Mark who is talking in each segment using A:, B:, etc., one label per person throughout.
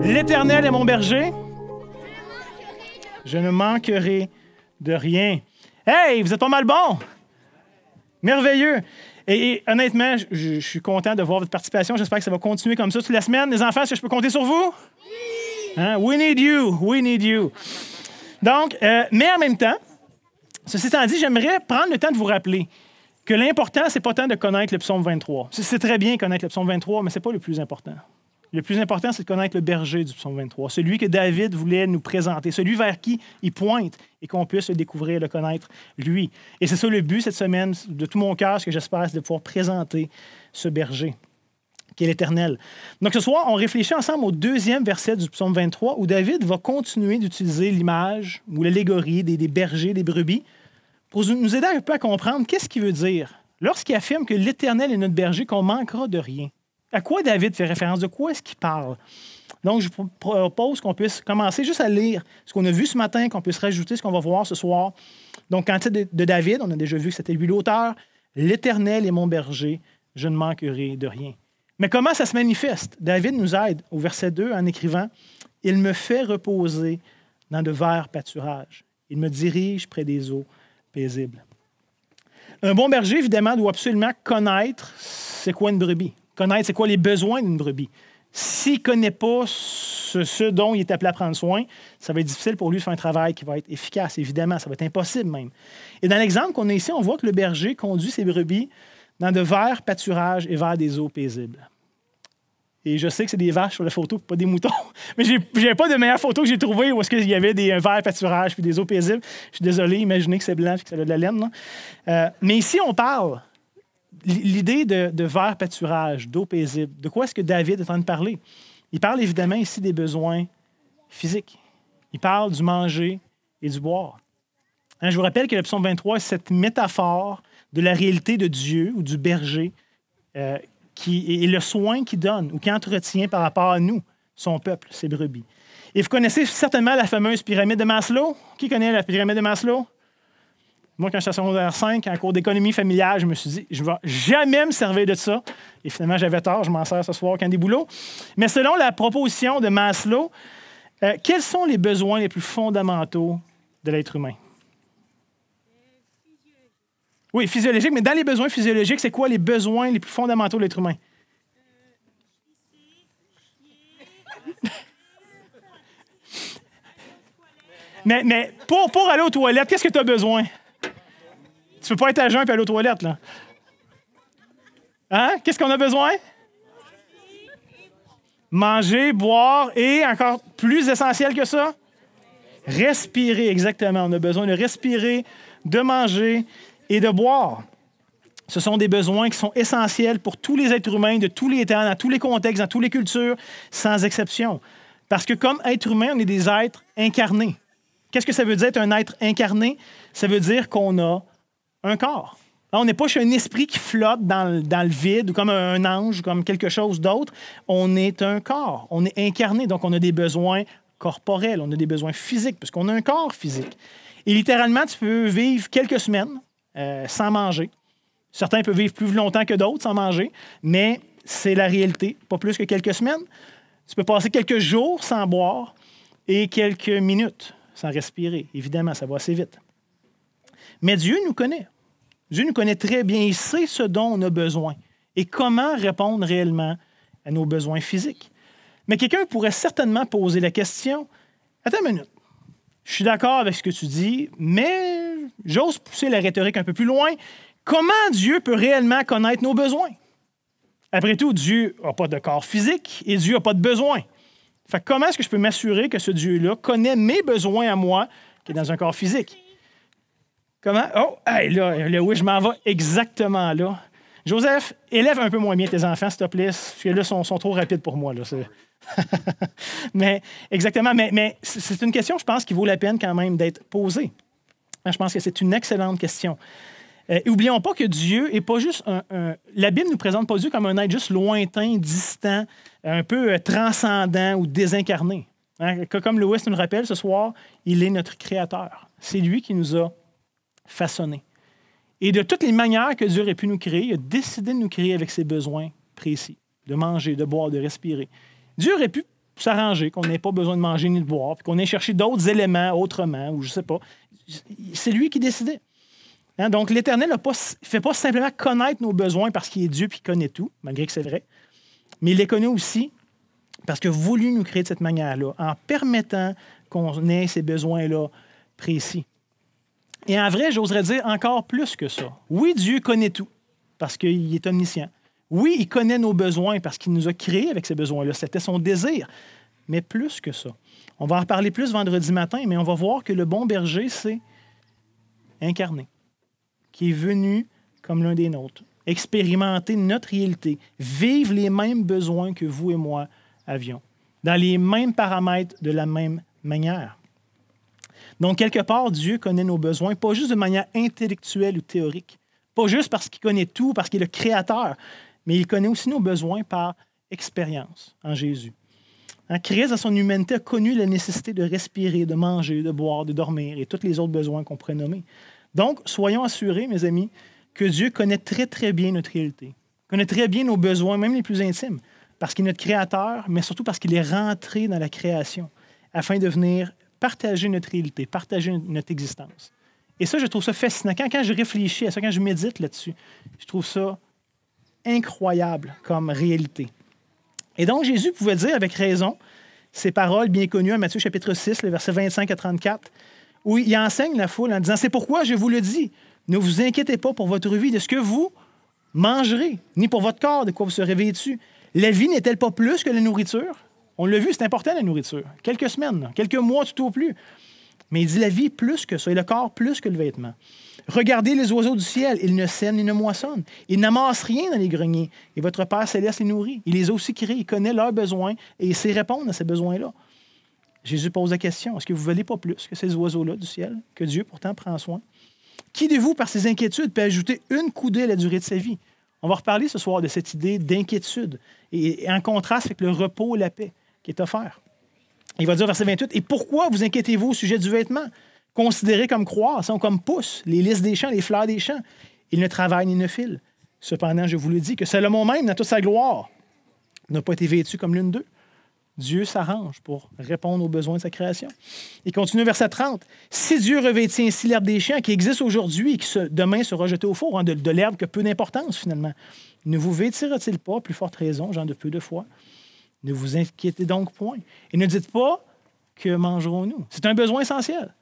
A: L'Éternel est mon berger. Je ne manquerai de rien. Hey, vous êtes pas mal bon. Merveilleux. Et honnêtement, je suis content de voir votre participation. J'espère que ça va continuer comme ça toute la semaine. Les enfants, est-ce que je peux compter sur vous? Oui! Hein? We need you. We need you. Donc, mais en même temps, ceci étant dit, j'aimerais prendre le temps de vous rappeler que l'important, c'est pas tant de connaître le psaume 23. C'est très bien connaître le psaume 23, mais c'est pas le plus important. Le plus important, c'est de connaître le berger du psaume 23, celui que David voulait nous présenter, celui vers qui il pointe et qu'on puisse le découvrir, le connaître, lui. Et c'est ça le but cette semaine, de tout mon cœur, ce que j'espère, c'est de pouvoir présenter ce berger, qui est l'Éternel. Donc ce soir, on réfléchit ensemble au deuxième verset du psaume 23, où David va continuer d'utiliser l'image ou l'allégorie des bergers, des brebis, pour nous aider un peu à comprendre qu'est-ce qu'il veut dire lorsqu'il affirme que l'Éternel est notre berger, qu'on manquera de rien. À quoi David fait référence? De quoi est-ce qu'il parle? Donc, je vous propose qu'on puisse commencer juste à lire ce qu'on a vu ce matin, qu'on puisse rajouter ce qu'on va voir ce soir. Donc, Cantique de David, on a déjà vu que c'était lui l'auteur. « L'Éternel est mon berger, je ne manquerai de rien. » Mais comment ça se manifeste? David nous aide au verset 2 en écrivant « Il me fait reposer dans de verts pâturages. Il me dirige près des eaux paisibles. » Un bon berger, évidemment, doit absolument connaître c'est quoi une brebis. Connaître c'est quoi les besoins d'une brebis. S'il ne connaît pas ce dont il est appelé à prendre soin, ça va être difficile pour lui de faire un travail qui va être efficace, évidemment. Ça va être impossible même. Et dans l'exemple qu'on a ici, on voit que le berger conduit ses brebis dans de verts pâturages et vers des eaux paisibles. Et je sais que c'est des vaches sur la photo, pas des moutons. Mais je n'avais pas de meilleure photo que j'ai trouvée où est-ce qu'il y avait des verts pâturages puis des eaux paisibles. Je suis désolé, imaginez que c'est blanc et que ça a de la laine. Mais ici, on parle l'idée de vert pâturage, d'eau paisible. De quoi est-ce que David est en train de parler? Il parle évidemment ici des besoins physiques. Il parle du manger et du boire. Je vous rappelle que le psaume 23 est cette métaphore de la réalité de Dieu ou du berger qui est le soin qu'il donne ou qui entretient par rapport à nous, son peuple, ses brebis. Et vous connaissez certainement la fameuse pyramide de Maslow. Qui connaît la pyramide de Maslow? Moi, quand j'étais en secondaire 5, en cours d'économie familiale, je me suis dit, je ne vais jamais me servir de ça. Et finalement, j'avais tort, je m'en sers ce soir quand des boulots. Mais selon la proposition de Maslow, quels sont les besoins les plus fondamentaux de l'être humain? Oui, physiologique, mais dans les besoins physiologiques, c'est quoi les besoins les plus fondamentaux de l'être humain? mais pour aller aux toilettes, qu'est-ce que tu as besoin? Tu ne peux pas être à jeun et aller aux toilettes, là. Hein? Qu'est-ce qu'on a besoin? Manger, boire et, encore plus essentiel que ça, respirer, exactement. On a besoin de respirer, de manger et de boire. Ce sont des besoins qui sont essentiels pour tous les êtres humains, de tous les temps, dans tous les contextes, dans toutes les cultures, sans exception. Parce que comme être humain, on est des êtres incarnés. Qu'est-ce que ça veut dire être un être incarné? Ça veut dire qu'on a un corps. On n'est pas chez un esprit qui flotte dans le vide ou comme un ange ou comme quelque chose d'autre. On est un corps. On est incarné, donc on a des besoins corporels, on a des besoins physiques, parce qu'on a un corps physique. Et littéralement, tu peux vivre quelques semaines sans manger. Certains peuvent vivre plus longtemps que d'autres sans manger, mais c'est la réalité, pas plus que quelques semaines. Tu peux passer quelques jours sans boire et quelques minutes sans respirer. Évidemment, ça va assez vite. Mais Dieu nous connaît. Dieu nous connaît très bien. Il sait ce dont on a besoin et comment répondre réellement à nos besoins physiques. Mais quelqu'un pourrait certainement poser la question, « Attends une minute, je suis d'accord avec ce que tu dis, mais j'ose pousser la rhétorique un peu plus loin. Comment Dieu peut réellement connaître nos besoins? Après tout, Dieu n'a pas de corps physique et Dieu n'a pas de besoins. Fait que comment est-ce que je peux m'assurer que ce Dieu-là connaît mes besoins à moi qui est dans un corps physique? » Comment? Oh, hey, là, oui, je m'en vais exactement là. Joseph, élève un peu moins bien tes enfants, s'il te plaît, parce que là, ils sont trop rapides pour moi. Là, mais, exactement. Mais c'est une question, je pense, qui vaut la peine quand même d'être posée. Je pense que c'est une excellente question. N'oublions pas que Dieu n'est pas juste la Bible ne nous présente pas Dieu comme un être juste lointain, distant, un peu transcendant ou désincarné. Hein? Comme Louis nous le rappelle ce soir, il est notre Créateur. C'est lui qui nous a façonnés. Et de toutes les manières que Dieu aurait pu nous créer, il a décidé de nous créer avec ses besoins précis, de manger, de boire, de respirer. Dieu aurait pu s'arranger, qu'on n'ait pas besoin de manger ni de boire, puis qu'on ait cherché d'autres éléments autrement, ou je ne sais pas. C'est lui qui décidait. Hein? Donc, l'Éternel ne fait pas simplement connaître nos besoins parce qu'il est Dieu et qu'il connaît tout, malgré que c'est vrai, mais il les connaît aussi parce qu'il a voulu nous créer de cette manière-là, en permettant qu'on ait ces besoins-là précis. Et en vrai, j'oserais dire encore plus que ça. Oui, Dieu connaît tout parce qu'il est omniscient. Oui, il connaît nos besoins parce qu'il nous a créés avec ces besoins-là. C'était son désir. Mais plus que ça. On va en reparler plus vendredi matin, mais on va voir que le bon berger, c'est incarné, qui est venu comme l'un des nôtres, expérimenter notre réalité, vivre les mêmes besoins que vous et moi avions, dans les mêmes paramètres, de la même manière. Donc, quelque part, Dieu connaît nos besoins, pas juste de manière intellectuelle ou théorique, pas juste parce qu'il connaît tout, parce qu'il est le créateur, mais il connaît aussi nos besoins par expérience en Jésus. Christ, dans son humanité, a connu la nécessité de respirer, de manger, de boire, de dormir et tous les autres besoins qu'on pourrait nommer. Donc, soyons assurés, mes amis, que Dieu connaît très, très bien notre réalité, connaît très bien nos besoins, même les plus intimes, parce qu'il est notre créateur, mais surtout parce qu'il est rentré dans la création afin de venir partager notre réalité, partager notre existence. Et ça, je trouve ça fascinant. Quand je réfléchis à ça, quand je médite là-dessus, je trouve ça incroyable comme réalité. Et donc, Jésus pouvait dire avec raison ces paroles bien connues en Matthieu chapitre 6, le verset 25 à 34, où il enseigne la foule en disant « C'est pourquoi je vous le dis, ne vous inquiétez pas pour votre vie de ce que vous mangerez, ni pour votre corps de quoi vous serez vêtus. La vie n'est-elle pas plus que la nourriture? » On l'a vu, c'est important la nourriture. Quelques semaines, quelques mois tout au plus. Mais il dit la vie plus que ça, et le corps plus que le vêtement. Regardez les oiseaux du ciel, ils ne sèment ni ne moissonnent. Ils n'amassent rien dans les greniers. Et votre Père céleste les nourrit. Il les a aussi créés, il connaît leurs besoins et il sait répondre à ces besoins-là. Jésus pose la question, est-ce que vous ne valez pas plus que ces oiseaux-là du ciel, que Dieu pourtant prend soin? Qui de vous, par ses inquiétudes, peut ajouter une coudée à la durée de sa vie? On va reparler ce soir de cette idée d'inquiétude et en contraste avec le repos et la paix qui est offert. Il va dire, verset 28, « Et pourquoi vous inquiétez-vous au sujet du vêtement? Considérés comme croissants, comme pousses, les lys des champs, les fleurs des champs. Ils ne travaillent ni ne filent. Cependant, je vous le dis, que Salomon même, dans toute sa gloire, n'a pas été vêtu comme l'une d'eux. Dieu s'arrange pour répondre aux besoins de sa création. » Il continue, verset 30. « Si Dieu revêtit ainsi l'herbe des champs qui existe aujourd'hui et qui demain sera jetée au four, de l'herbe qui a peu d'importance finalement, ne vous vêtira-t-il pas, à plus forte raison, gens de peu de foi? Ne vous inquiétez donc point. Et ne dites pas que mangerons-nous. C'est un besoin essentiel.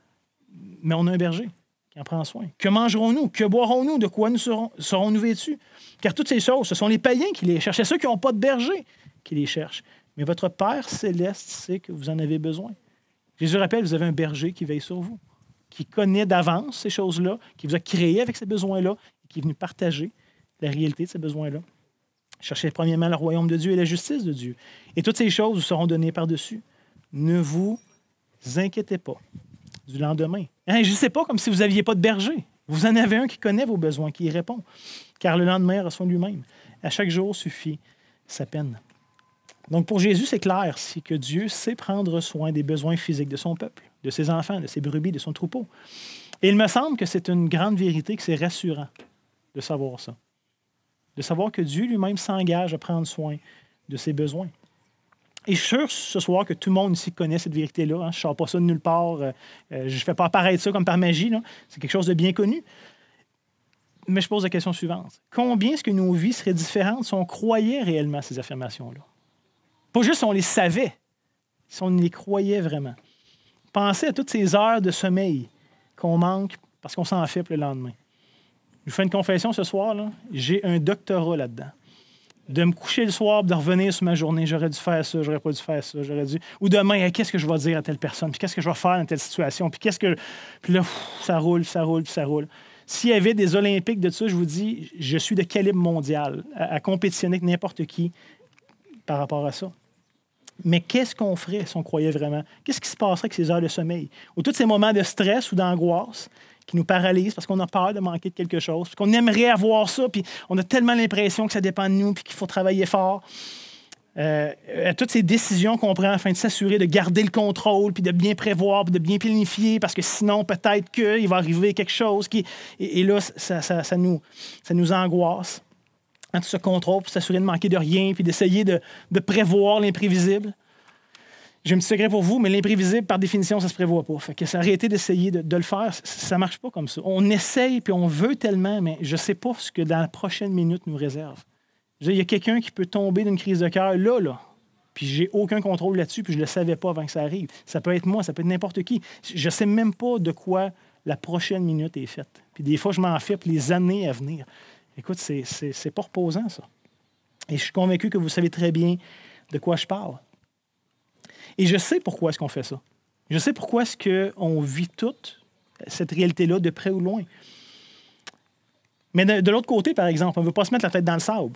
A: Mais on a un berger qui en prend soin. Que mangerons-nous? Que boirons-nous? De quoi nous serons-nous vêtus? Car toutes ces choses, ce sont les païens qui les cherchent. C'est ceux qui n'ont pas de berger qui les cherchent. Mais votre Père céleste sait que vous en avez besoin. Jésus rappelle, vous avez un berger qui veille sur vous, qui connaît d'avance ces choses-là, qui vous a créé avec ces besoins-là, et qui est venu partager la réalité de ces besoins-là. Cherchez premièrement le royaume de Dieu et la justice de Dieu. Et toutes ces choses vous seront données par-dessus. Ne vous inquiétez pas du lendemain. Hein, je ne sais pas comme si vous n'aviez pas de berger. Vous en avez un qui connaît vos besoins, qui y répond. Car le lendemain aura soin de lui-même. À chaque jour suffit sa peine. Donc pour Jésus, c'est clair, c'est que Dieu sait prendre soin des besoins physiques de son peuple, de ses enfants, de ses brebis, de son troupeau. Et il me semble que c'est une grande vérité, que c'est rassurant de savoir ça. De savoir que Dieu lui-même s'engage à prendre soin de ses besoins. Et je suis sûr ce soir que tout le monde ici connaît cette vérité-là. Hein. Je ne sors pas ça de nulle part. Je ne fais pas apparaître ça comme par magie. Là. C'est quelque chose de bien connu. Mais je pose la question suivante. Combien est-ce que nos vies seraient différentes si on croyait réellement à ces affirmations-là? Pas juste si on les savait, si on les croyait vraiment. Pensez à toutes ces heures de sommeil qu'on manque parce qu'on s'en fait pour le lendemain. Je vous fais une confession ce soir, là. J'ai un doctorat là-dedans. De me coucher le soir, de revenir sur ma journée, j'aurais dû faire ça, j'aurais pas dû faire ça, j'aurais dû... Ou demain, hey, qu'est-ce que je vais dire à telle personne, puis qu'est-ce que je vais faire dans telle situation, puis qu'est-ce que... Puis là, ça roule, ça roule, ça roule. S'il y avait des Olympiques de ça, je vous dis, je suis de calibre mondial, à compétitionner avec n'importe qui par rapport à ça. Mais qu'est-ce qu'on ferait si on croyait vraiment? Qu'est-ce qui se passerait avec ces heures de sommeil? Ou tous ces moments de stress ou d'angoisse qui nous paralysent parce qu'on a peur de manquer de quelque chose, puis qu'on aimerait avoir ça, puis on a tellement l'impression que ça dépend de nous, puis qu'il faut travailler fort. Toutes ces décisions qu'on prend afin de s'assurer de garder le contrôle, puis de bien prévoir, puis de bien planifier, parce que sinon, peut-être qu'il va arriver quelque chose qui... Et là, ça nous angoisse. Tout ce contrôle, pour s'assurer de manquer de rien, puis d'essayer de prévoir l'imprévisible. j'ai un petit secret pour vous, mais l'imprévisible, par définition, ça ne se prévoit pas. Fait que arrêtez d'essayer de le faire. Ça ne marche pas comme ça. On essaye, puis on veut tellement, mais je ne sais pas ce que dans la prochaine minute nous réserve. Il y a quelqu'un qui peut tomber d'une crise de cœur là, puis j'ai aucun contrôle là-dessus, puis je ne le savais pas avant que ça arrive. Ça peut être moi, ça peut être n'importe qui. Je ne sais même pas de quoi la prochaine minute est faite. Puis des fois, je m'en fais pour les années à venir. Écoute, c'est pas reposant, ça. Et je suis convaincu que vous savez très bien de quoi je parle. Et je sais pourquoi est-ce qu'on fait ça. Je sais pourquoi est-ce qu'on vit toute cette réalité-là de près ou loin. Mais de l'autre côté, par exemple, on ne veut pas se mettre la tête dans le sable.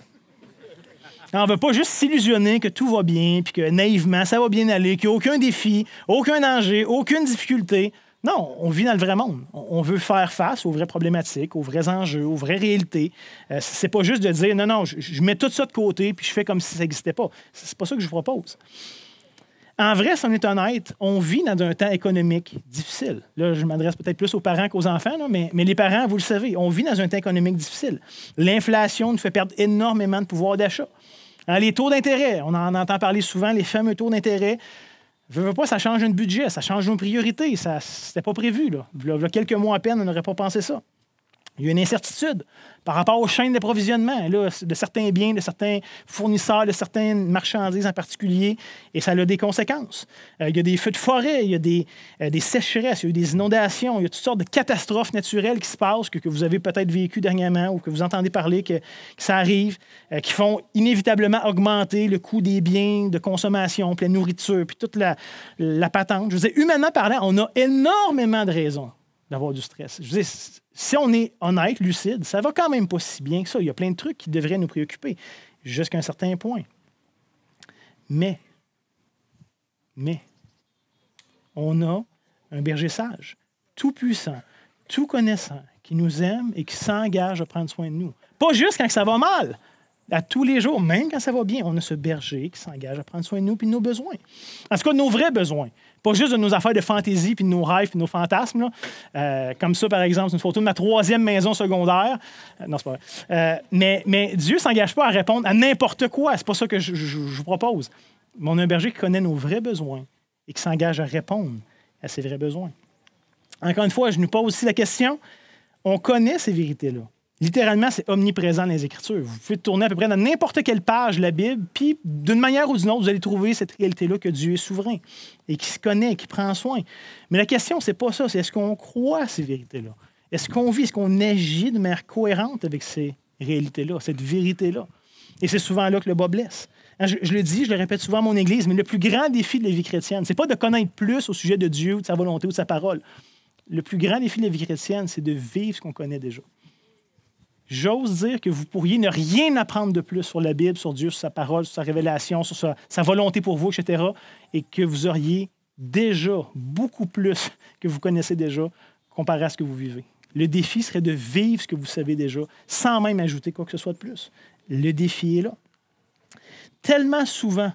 A: On ne veut pas juste s'illusionner que tout va bien, puis que naïvement, ça va bien aller, qu'il n'y a aucun défi, aucun danger, aucune difficulté. Non, on vit dans le vrai monde. On veut faire face aux vraies problématiques, aux vrais enjeux, aux vraies réalités. C'est pas juste de dire, non, je mets tout ça de côté, puis je fais comme si ça n'existait pas. C'est pas ça que je vous propose. En vrai, si on est honnête, on vit dans un temps économique difficile. Là, je m'adresse peut-être plus aux parents qu'aux enfants, là, mais les parents, vous le savez, on vit dans un temps économique difficile. L'inflation nous fait perdre énormément de pouvoir d'achat. Les taux d'intérêt, on en entend parler souvent, les fameux taux d'intérêt. Je veux pas, ça change notre budget, ça change nos priorités. Ça, c'était pas prévu. Là. Il y a quelques mois à peine, on n'aurait pas pensé ça. Il y a une incertitude par rapport aux chaînes d'approvisionnement là, de certains biens, de certains fournisseurs, de certaines marchandises en particulier, et ça a des conséquences. Il y a des feux de forêt, il y a des sécheresses, il y a eu des inondations, il y a toutes sortes de catastrophes naturelles qui se passent, que vous avez peut-être vécues dernièrement ou que vous entendez parler que ça arrive, qui font inévitablement augmenter le coût des biens de consommation, puis la nourriture, puis toute la patente. Je vous dis, humainement parlant, on a énormément de raisons d'avoir du stress. Je veux dire, si on est honnête, lucide, ça va quand même pas si bien que ça. Il y a plein de trucs qui devraient nous préoccuper jusqu'à un certain point. Mais, on a un berger sage, tout puissant, tout connaissant, qui nous aime et qui s'engage à prendre soin de nous. Pas juste quand ça va mal, à tous les jours, même quand ça va bien, on a ce berger qui s'engage à prendre soin de nous et de nos besoins. En tout cas, de nos vrais besoins. Pas juste de nos affaires de fantaisie, puis de nos rêves, puis de nos fantasmes. Là. Comme ça, par exemple, c'est une photo de ma 3e maison secondaire. Non, c'est pas vrai. Mais Dieu ne s'engage pas à répondre à n'importe quoi. C'est pas ça que je vous propose. Mais on a un berger qui connaît nos vrais besoins et qui s'engage à répondre à ces vrais besoins. Encore une fois, je nous pose aussi la question, on connaît ces vérités-là. Littéralement, c'est omniprésent dans les Écritures. Vous pouvez tourner à peu près dans n'importe quelle page de la Bible, puis d'une manière ou d'une autre, vous allez trouver cette réalité-là que Dieu est souverain et qui se connaît, qui prend soin. Mais la question, c'est pas ça, c'est est-ce qu'on croit à ces vérités-là? Est-ce qu'on vit, est-ce qu'on agit de manière cohérente avec ces réalités-là, cette vérité-là? Et c'est souvent là que le bas blesse. Je le dis, je le répète souvent à mon Église, mais le plus grand défi de la vie chrétienne, c'est pas de connaître plus au sujet de Dieu, de sa volonté ou de sa parole. Le plus grand défi de la vie chrétienne, c'est de vivre ce qu'on connaît déjà. J'ose dire que vous pourriez ne rien apprendre de plus sur la Bible, sur Dieu, sur sa parole, sur sa révélation, sur sa volonté pour vous, etc., et que vous auriez déjà beaucoup plus que vous connaissez déjà comparé à ce que vous vivez. Le défi serait de vivre ce que vous savez déjà, sans même ajouter quoi que ce soit de plus. Le défi est là. Tellement souvent,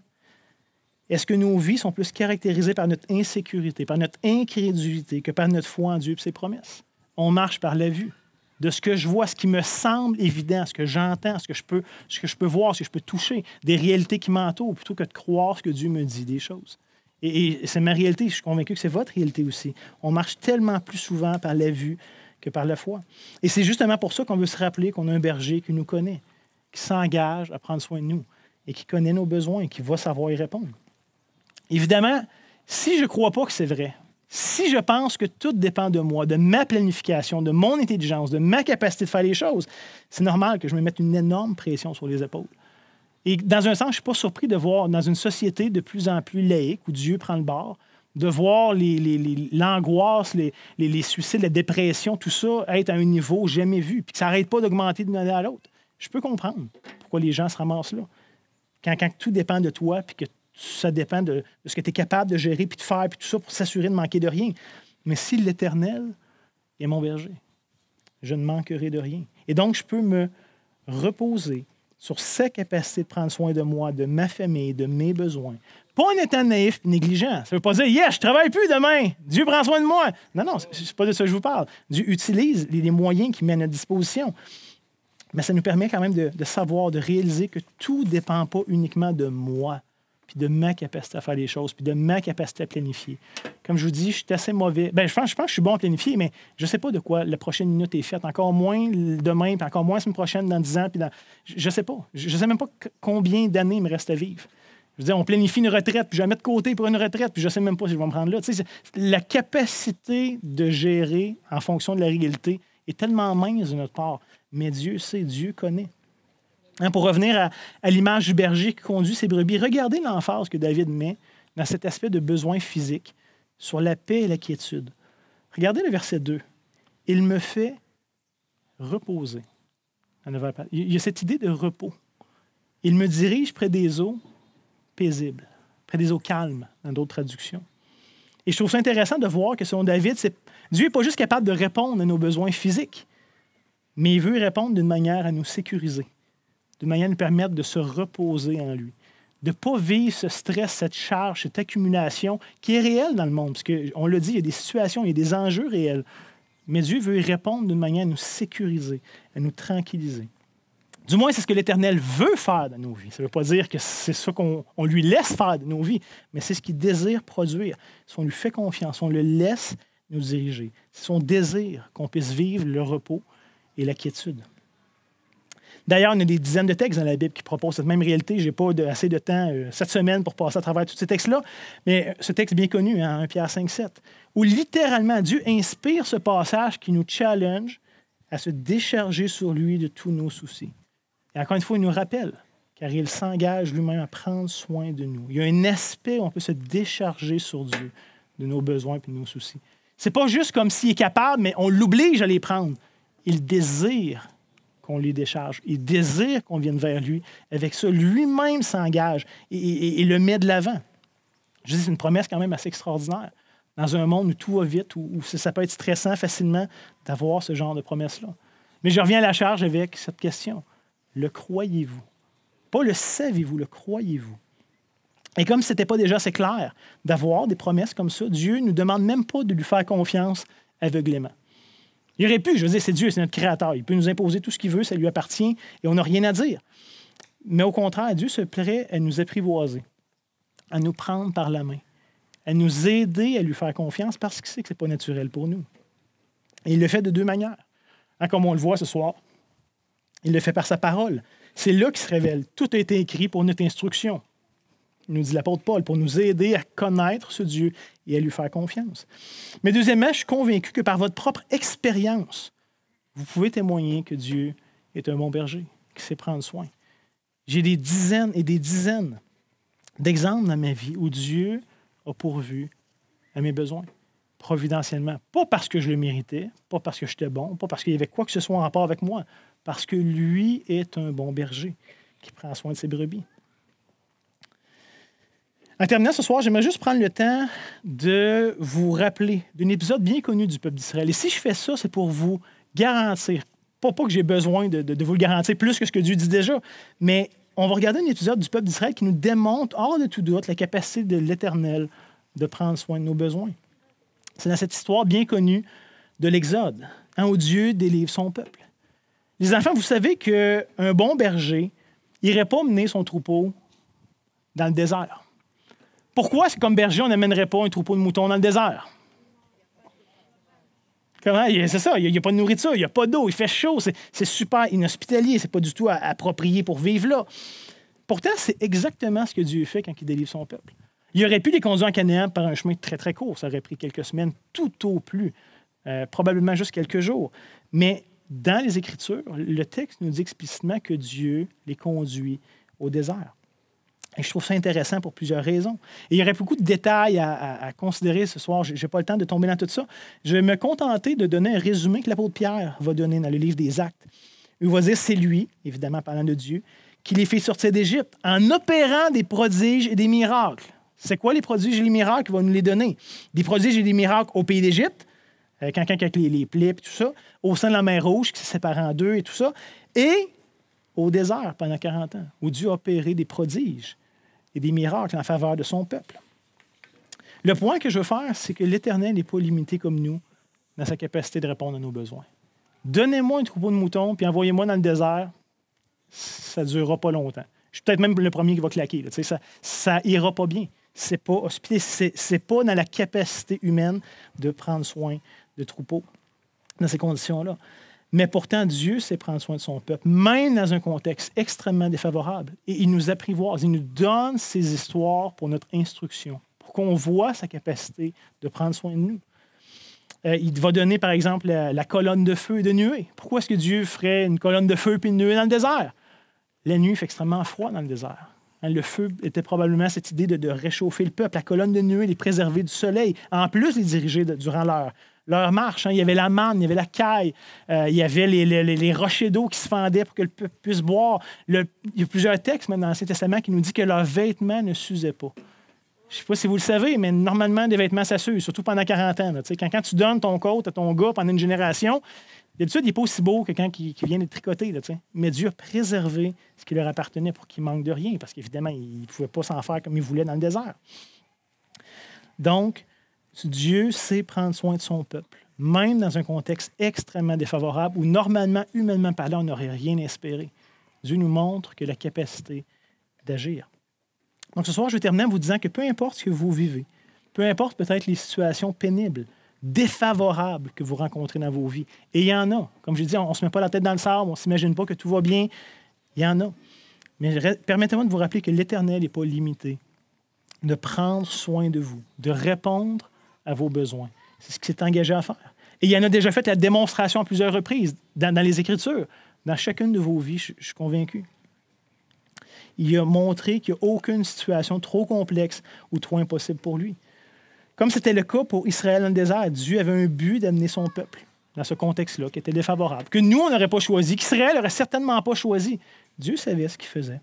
A: est-ce que nos vies sont plus caractérisées par notre insécurité, par notre incrédulité, que par notre foi en Dieu et ses promesses? On marche par la vue. De ce que je vois, ce qui me semble évident, ce que j'entends, ce que je peux voir, ce que je peux toucher, des réalités qui m'entourent, plutôt que de croire ce que Dieu me dit des choses. Et c'est ma réalité, je suis convaincu que c'est votre réalité aussi. On marche tellement plus souvent par la vue que par la foi. Et c'est justement pour ça qu'on veut se rappeler qu'on a un berger qui nous connaît, qui s'engage à prendre soin de nous et qui connaît nos besoins et qui va savoir y répondre. Évidemment, si je ne crois pas que c'est vrai, si je pense que tout dépend de moi, de ma planification, de mon intelligence, de ma capacité de faire les choses, c'est normal que je me mette une énorme pression sur les épaules. Et dans un sens, je ne suis pas surpris de voir dans une société de plus en plus laïque, où Dieu prend le bord, de voir l'angoisse, les suicides, la dépression, tout ça être à un niveau jamais vu, puis que ça n'arrête pas d'augmenter d'une année à l'autre. Je peux comprendre pourquoi les gens se ramassent là. Quand tout dépend de toi, puis que ça dépend de ce que tu es capable de gérer, puis de faire, puis tout ça pour s'assurer de manquer de rien. Mais si l'Éternel est mon berger, je ne manquerai de rien. Et donc, je peux me reposer sur sa capacité de prendre soin de moi, de ma famille, de mes besoins. Pas en étant naïf et négligent. Ça ne veut pas dire « Yeah, je ne travaille plus demain! Dieu prend soin de moi! » Non, ce n'est pas de ça que je vous parle. Dieu utilise les moyens qu'il met à notre disposition. Mais ça nous permet quand même de savoir, de réaliser que tout ne dépend pas uniquement de moi, puis de ma capacité à faire les choses, puis de ma capacité à planifier. Comme je vous dis, je suis assez mauvais. Je pense que je suis bon à planifier, mais je ne sais pas de quoi la prochaine minute est faite. Encore moins demain, puis encore moins la semaine prochaine, dans 10 ans. Je ne sais pas. Je ne sais même pas combien d'années il me reste à vivre. Je veux dire, on planifie une retraite, puis je la mets de côté pour une retraite, puis je ne sais même pas si je vais me rendre là. Tu sais, la capacité de gérer en fonction de la réalité est tellement mince de notre part. Mais Dieu sait, Dieu connaît. Pour revenir à l'image du berger qui conduit ses brebis, regardez l'emphase que David met dans cet aspect de besoin physique sur la paix et la quiétude. Regardez le verset 2. « Il me fait reposer. » Il y a cette idée de repos. « Il me dirige près des eaux paisibles, près des eaux calmes » dans d'autres traductions. Et je trouve ça intéressant de voir que selon David, Dieu n'est pas juste capable de répondre à nos besoins physiques, mais il veut répondre d'une manière à nous sécuriser, d'une manière à nous permettre de se reposer en lui, de ne pas vivre ce stress, cette charge, cette accumulation qui est réelle dans le monde. Parce qu'on le dit, il y a des situations, il y a des enjeux réels. Mais Dieu veut y répondre d'une manière à nous sécuriser, à nous tranquilliser. Du moins, c'est ce que l'Éternel veut faire dans nos vies. Ça ne veut pas dire que c'est ça qu'on lui laisse faire dans nos vies, mais c'est ce qu'il désire produire. Si on lui fait confiance, on le laisse nous diriger. C'est son désir qu'on puisse vivre le repos et la quiétude. D'ailleurs, il y a des dizaines de textes dans la Bible qui proposent cette même réalité. Je n'ai pas assez de temps cette semaine pour passer à travers tous ces textes-là, mais ce texte bien connu, 1 Pierre 5, 7, où littéralement Dieu inspire ce passage qui nous challenge à se décharger sur lui de tous nos soucis. Et encore une fois, il nous rappelle, car il s'engage lui-même à prendre soin de nous. Il y a un aspect où on peut se décharger sur Dieu de nos besoins et de nos soucis. Ce n'est pas juste comme s'il est capable, mais on l'oblige à les prendre. Il désire qu'on les décharge. Il désire qu'on vienne vers lui. Avec ça, lui-même s'engage et le met de l'avant. Je dis, c'est une promesse quand même assez extraordinaire. Dans un monde où tout va vite, où ça peut être stressant facilement d'avoir ce genre de promesse-là. Mais je reviens à la charge avec cette question. Le croyez-vous? Pas le savez-vous, le croyez-vous? Et comme ce n'était pas déjà assez clair d'avoir des promesses comme ça, Dieu ne nous demande même pas de lui faire confiance aveuglément. Il aurait pu, je veux dire, c'est Dieu, c'est notre créateur. Il peut nous imposer tout ce qu'il veut, ça lui appartient et on n'a rien à dire. Mais au contraire, Dieu se plaît à nous apprivoiser, à nous prendre par la main, à nous aider à lui faire confiance parce qu'il sait que ce n'est pas naturel pour nous. Et il le fait de deux manières. Comme on le voit ce soir, il le fait par sa parole. C'est là qu'il se révèle. Tout a été écrit pour notre instruction, nous dit l'apôtre Paul, pour nous aider à connaître ce Dieu et à lui faire confiance. Mais deuxièmement, je suis convaincu que par votre propre expérience, vous pouvez témoigner que Dieu est un bon berger, qui sait prendre soin. J'ai des dizaines et des dizaines d'exemples dans ma vie où Dieu a pourvu à mes besoins, providentiellement. Pas parce que je le méritais, pas parce que j'étais bon, pas parce qu'il y avait quoi que ce soit en rapport avec moi, parce que lui est un bon berger qui prend soin de ses brebis. En terminant ce soir, j'aimerais juste prendre le temps de vous rappeler d'un épisode bien connu du peuple d'Israël. Et si je fais ça, c'est pour vous garantir, pas que j'ai besoin de vous le garantir plus que ce que Dieu dit déjà, mais on va regarder un épisode du peuple d'Israël qui nous démontre, hors de tout doute, la capacité de l'Éternel de prendre soin de nos besoins. C'est dans cette histoire bien connue de l'Exode, où Dieu délivre son peuple. Les enfants, vous savez qu'un bon berger n'irait pas mener son troupeau dans le désert. Pourquoi, comme berger, on n'amènerait pas un troupeau de moutons dans le désert? Comment? C'est ça, il n'y a pas de nourriture, il n'y a pas d'eau, il fait chaud, c'est super inhospitalier, c'est pas du tout approprié pour vivre là. Pourtant, c'est exactement ce que Dieu fait quand il délivre son peuple. Il aurait pu les conduire en Canaan par un chemin très, très court. Ça aurait pris quelques semaines, tout au plus, probablement juste quelques jours. Mais dans les Écritures, le texte nous dit explicitement que Dieu les conduit au désert. Et je trouve ça intéressant pour plusieurs raisons. Et il y aurait beaucoup de détails à considérer ce soir. Je n'ai pas le temps de tomber dans tout ça. Je vais me contenter de donner un résumé que l'apôtre Pierre va donner dans le livre des Actes. Il va dire c'est lui, évidemment parlant de Dieu, qui les fait sortir d'Égypte en opérant des prodiges et des miracles. C'est quoi les prodiges et les miracles qu'il va nous les donner? Des prodiges et des miracles au pays d'Égypte, avec les plaies et tout ça, au sein de la mer Rouge qui se sépare en deux et tout ça, et au désert pendant 40 ans, où Dieu a opéré des prodiges et des miracles en faveur de son peuple. Le point que je veux faire, c'est que l'Éternel n'est pas limité comme nous dans sa capacité de répondre à nos besoins. Donnez-moi un troupeau de moutons, puis envoyez-moi dans le désert, ça ne durera pas longtemps. suis peut-être même le premier qui va claquer. Là, ça ira pas bien. C'est pas hospitalier. C'est pas dans la capacité humaine de prendre soin de troupeaux dans ces conditions-là. Mais pourtant, Dieu sait prendre soin de son peuple, même dans un contexte extrêmement défavorable. Et il nous apprivoise, il nous donne ces histoires pour notre instruction, pour qu'on voit sa capacité de prendre soin de nous. Il va donner, par exemple, la colonne de feu et de nuée. Pourquoi est-ce que Dieu ferait une colonne de feu et une nuée dans le désert? La nuit fait extrêmement froid dans le désert. Le feu était probablement cette idée de réchauffer le peuple. La colonne de nuée les préserver du soleil. En plus, les diriger durant leur marche. Il y avait la manne, il y avait la caille, il y avait les rochers d'eau qui se fendaient pour que le peuple puisse boire. Il y a plusieurs textes même dans l'Ancien Testament qui nous disent que leurs vêtements ne s'usaient pas. Je ne sais pas si vous le savez, mais normalement, des vêtements, ça s'use, surtout pendant 40 ans. Là. Quand tu donnes ton coat à ton gars pendant une génération, d'habitude, il n'est pas aussi beau que quand il vient d'être tricoté. Là, mais Dieu a préservé ce qui leur appartenait pour qu'il manque de rien, parce qu'évidemment, il ne pouvait pas s'en faire comme il voulait dans le désert. Donc, Dieu sait prendre soin de son peuple, même dans un contexte extrêmement défavorable où, normalement, humainement parlant, on n'aurait rien espéré. Dieu nous montre que la capacité d'agir. Donc, ce soir, je vais terminer en vous disant que peu importe ce que vous vivez, peu importe peut-être les situations pénibles, défavorables que vous rencontrez dans vos vies, et il y en a. Comme je dis, on ne se met pas la tête dans le sable, on ne s'imagine pas que tout va bien. Il y en a. Mais permettez-moi de vous rappeler que l'Éternel n'est pas limité de prendre soin de vous, de répondre à vos besoins. C'est ce qu'il s'est engagé à faire. Et il en a déjà fait la démonstration à plusieurs reprises dans les Écritures. Dans chacune de vos vies, je suis convaincu. Il a montré qu'il n'y a aucune situation trop complexe ou trop impossible pour lui. Comme c'était le cas pour Israël dans le désert, Dieu avait un but d'amener son peuple dans ce contexte-là qui était défavorable, que nous, on n'aurait pas choisi, qu'Israël n'aurait certainement pas choisi. Dieu savait ce qu'il faisait.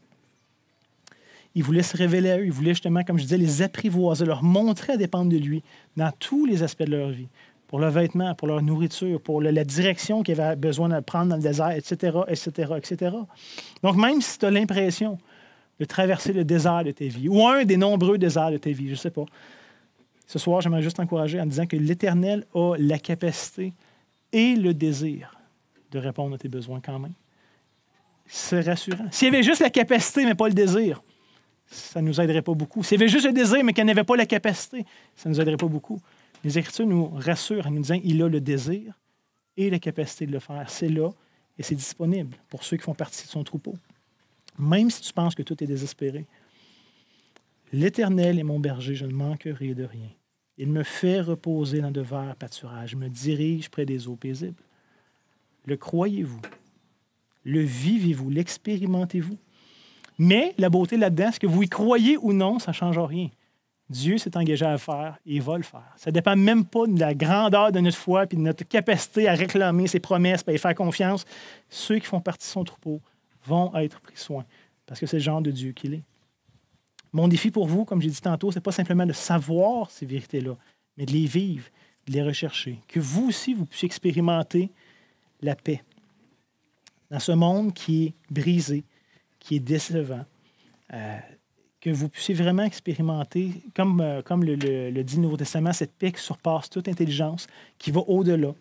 A: Il voulait se révéler à eux. Il voulait justement, comme je disais, les apprivoiser, leur montrer à dépendre de lui dans tous les aspects de leur vie, pour leurs vêtements, pour leur nourriture, pour la direction qu'ils avaient besoin de prendre dans le désert, etc., etc., etc. Donc, même si tu as l'impression de traverser le désert de tes vies, ou un des nombreux déserts de tes vies, je ne sais pas, ce soir, j'aimerais juste t'encourager en disant que l'Éternel a la capacité et le désir de répondre à tes besoins quand même. C'est rassurant. S'il y avait juste la capacité, mais pas le désir, ça ne nous aiderait pas beaucoup. S'il y avait juste le désir, mais qu'il n'avait pas la capacité, ça ne nous aiderait pas beaucoup. Les Écritures nous rassurent en nous disant qu'il a le désir et la capacité de le faire. C'est là et c'est disponible pour ceux qui font partie de son troupeau. Même si tu penses que tout est désespéré. L'Éternel est mon berger, je ne manquerai de rien. Il me fait reposer dans de verts pâturages, me dirige près des eaux paisibles. Le croyez-vous? Le vivez-vous? L'expérimentez-vous? Mais la beauté là-dedans, c'est que vous y croyez ou non, ça ne change rien. Dieu s'est engagé à le faire et il va le faire. Ça ne dépend même pas de la grandeur de notre foi et de notre capacité à réclamer ses promesses et à y faire confiance. Ceux qui font partie de son troupeau vont être pris soin parce que c'est le genre de Dieu qu'il est. Mon défi pour vous, comme j'ai dit tantôt, ce n'est pas simplement de savoir ces vérités-là, mais de les vivre, de les rechercher. Que vous aussi, vous puissiez expérimenter la paix dans ce monde qui est brisé, qui est décevant, que vous puissiez vraiment expérimenter, comme le dit le Nouveau Testament, cette paix qui surpasse toute intelligence, qui va au-delà.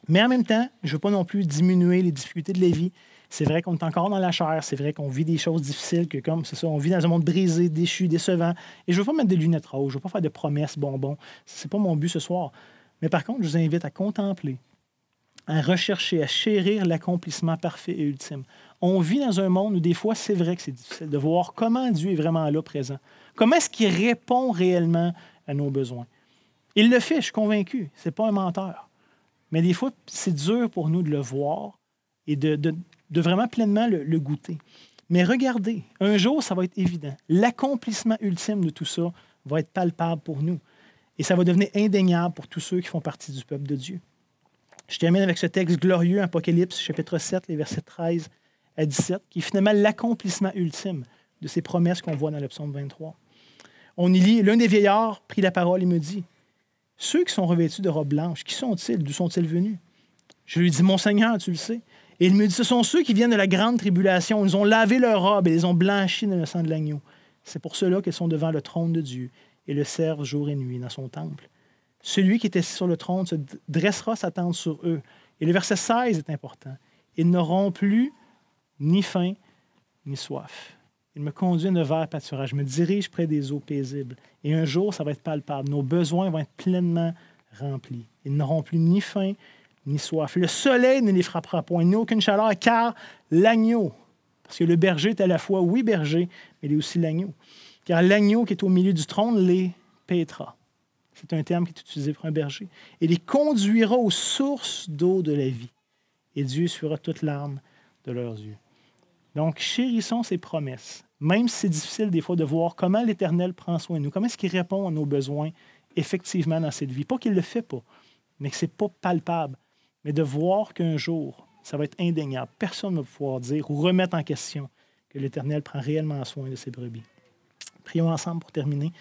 A: Mais en même temps, je ne veux pas non plus diminuer les difficultés de la vie. C'est vrai qu'on est encore dans la chair, c'est vrai qu'on vit des choses difficiles, que comme c'est ça, on vit dans un monde brisé, déchu, décevant. Et je ne veux pas mettre des lunettes roses, je ne veux pas faire de promesses bonbons. Ce n'est pas mon but ce soir. Mais par contre, je vous invite à contempler, à rechercher, à chérir l'accomplissement parfait et ultime. On vit dans un monde où des fois, c'est vrai que c'est difficile de voir comment Dieu est vraiment là, présent. Comment est-ce qu'il répond réellement à nos besoins? Il le fait, je suis convaincu. Ce n'est pas un menteur. Mais des fois, c'est dur pour nous de le voir et de vraiment pleinement le goûter. Mais regardez, un jour, ça va être évident. L'accomplissement ultime de tout ça va être palpable pour nous. Et ça va devenir indéniable pour tous ceux qui font partie du peuple de Dieu. Je termine avec ce texte glorieux, Apocalypse, chapitre 7, les versets 13 à 17, qui est finalement l'accomplissement ultime de ces promesses qu'on voit dans le psaume 23. On y lit, l'un des vieillards prit la parole et me dit, « Ceux qui sont revêtus de robes blanches, qui sont-ils? D'où sont-ils venus? » Je lui dis, « Mon Seigneur, tu le sais. » Et il me dit, « Ce sont ceux qui viennent de la grande tribulation. Ils ont lavé leurs robes et les ont blanchis dans le sang de l'agneau. C'est pour cela qu'ils sont devant le trône de Dieu et le servent jour et nuit dans son temple. Celui qui est assis sur le trône se dressera sa tente sur eux. » Et le verset 16 est important. « Ils n'auront plus ni faim, ni soif. Il me conduit de vers pâturage. Je me dirige près des eaux paisibles. Et un jour, ça va être palpable. Nos besoins vont être pleinement remplis. Ils n'auront plus ni faim, ni soif. Le soleil ne les frappera point, ni aucune chaleur, car l'agneau, parce que le berger est à la fois, oui, berger, mais il est aussi l'agneau. Car l'agneau qui est au milieu du trône les paîtra. C'est un terme qui est utilisé pour un berger. Et les conduira aux sources d'eau de la vie. Et Dieu essuiera toute larme de leurs yeux. Donc, chérissons ses promesses, même si c'est difficile des fois de voir comment l'Éternel prend soin de nous, comment est-ce qu'il répond à nos besoins effectivement dans cette vie. Pas qu'il ne le fait pas, mais que ce n'est pas palpable, mais de voir qu'un jour, ça va être indéniable. Personne ne va pouvoir dire ou remettre en question que l'Éternel prend réellement soin de ses brebis. Prions ensemble pour terminer.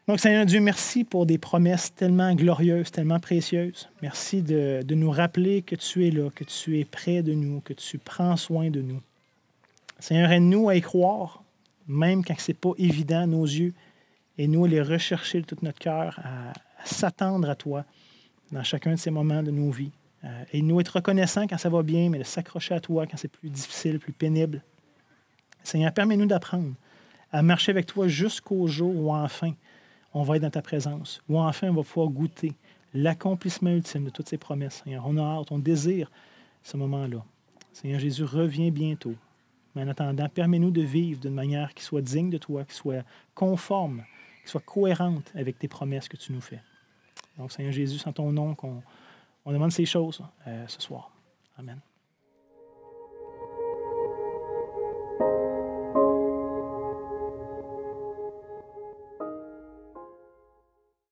A: Donc, Seigneur Dieu, merci pour des promesses tellement glorieuses, tellement précieuses. Merci de nous rappeler que tu es là, que tu es près de nous, que tu prends soin de nous. Seigneur, aide-nous à y croire, même quand ce n'est pas évident à nos yeux, et nous à les rechercher de tout notre cœur, à s'attendre à toi dans chacun de ces moments de nos vies. Et nous être reconnaissants quand ça va bien, mais de s'accrocher à toi quand c'est plus difficile, plus pénible. Seigneur, permets-nous d'apprendre à marcher avec toi jusqu'au jour où enfin on va être dans ta présence, où enfin on va pouvoir goûter l'accomplissement ultime de toutes ces promesses. Seigneur, on a hâte, on désire ce moment-là. Seigneur Jésus, reviens bientôt. Mais en attendant, permets-nous de vivre d'une manière qui soit digne de toi, qui soit conforme, qui soit cohérente avec tes promesses que tu nous fais. Donc, Seigneur Jésus, c'est en ton nom qu'on demande ces choses ce soir. Amen.